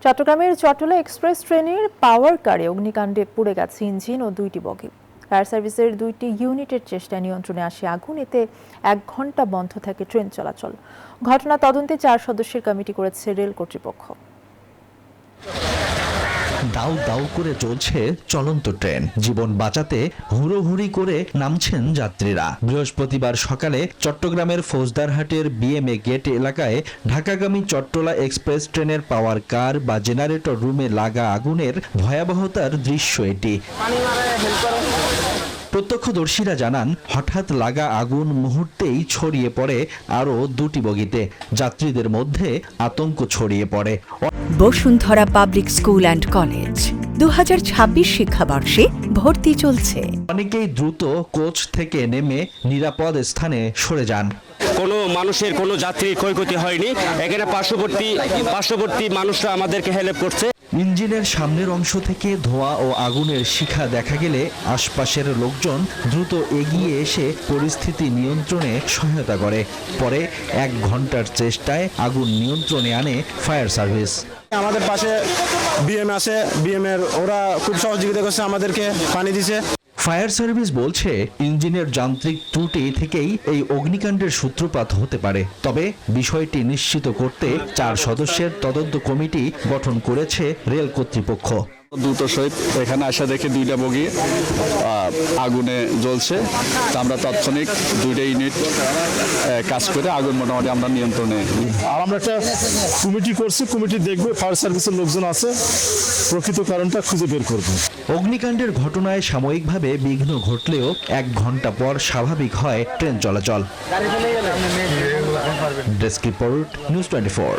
চট্টগ্রামের চট্টলা এক্সপ্রেস ট্রেনের পাওয়ার কারে অগ্নিকাণ্ডে পুড়ে গেছে ইঞ্জিন ও দুইটি বগি। ফায়ার সার্ভিসের দুইটি ইউনিটের চেষ্টায় নিয়ন্ত্রণে আসে আগুন। এতে 1 ঘণ্টা বন্ধ থাকে ট্রেন চলাচল। ঘটনা তদন্তে 4 সদস্যের কমিটি করেছে রেল কর্তৃপক্ষ। দাউ দাউ করে চলছে চলন্ত ট্রেন। জীবন বাঁচাতে হুড়োহুড়ি করে নামছেন যাত্রীরা। বৃহস্পতিবার সকালে চট্টগ্রামের ফৌজদারহাটের বিএমএ গেট এলাকায় ঢাকাগামী চট্টলা এক্সপ্রেস ট্রেনের পাওয়ার কার বা জেনারেটর রুমে লাগা আগুনের ভয়াবহতার দৃশ্য এটি। প্রত্যক্ষদর্শীরা জানান, হঠাৎ লাগা আগুন মুহূর্তেই ছড়িয়ে পড়ে আরও দুটি বগিতে। যাত্রীদের মধ্যে আতঙ্ক ছড়িয়ে পড়ে। Bashundhara public school and college 2026 শিক্ষাবর্ষে ভর্তি চলছে। অনেকেই দ্রুত কোচ থেকে নেমে নিরাপদ স্থানে সরে যান। কোনো মানুষের কোনো যাত্রীর ক্ষয়ক্ষতি হয়নি। এখানে পার্শ্ববর্তী মানুষরা আমাদেরকে হেল্প করছে। ইঞ্জিনের সামনের অংশ থেকে ধোঁয়া ও আগুনের শিখা দেখা গেলে আশপাশের লোকজন দ্রুত এগিয়ে এসে পরিস্থিতি নিয়ন্ত্রণে সহায়তা করে। পরে 1 ঘন্টার চেষ্টায় আগুন নিয়ন্ত্রণে আনে ফায়ার সার্ভিস। আমাদের পাশে বিএম আছে, বিএমের ওরা খুব সহযোগিতা করছে, আমাদেরকে পানি দিছে। ফায়ার সার্ভিস বলছে, ইঞ্জিনের যান্ত্রিক ত্রুটি থেকেই এই অগ্নিকাণ্ডের সূত্রপাত হতে পারে। তবে বিষয়টি নিশ্চিত করতে 4 সদস্যের তদন্ত কমিটি গঠন করেছে রেল কর্তৃপক্ষ। দ্রুত সহিত এখানে আসা দেখে 2টা বগি আগুনে জ্বলছে। আমরা তাৎক্ষণিক 2টা ইউনিট কাজ করে আগুন মোটামুটি আমরা নিয়ন্ত্রণে। আর আমরা একটা কমিটি করছি, কমিটি দেখবে, ফায়ার সার্ভিসের লোকজন আছে, প্রকৃত কারণটা খুঁজে বের করবে। অগ্নিকাণ্ডের ঘটনায় সাময়িকভাবে বিঘ্ন ঘটলেও 1 ঘন্টা পর স্বাভাবিক হয় ট্রেন চলাচল। Desk report, news 24।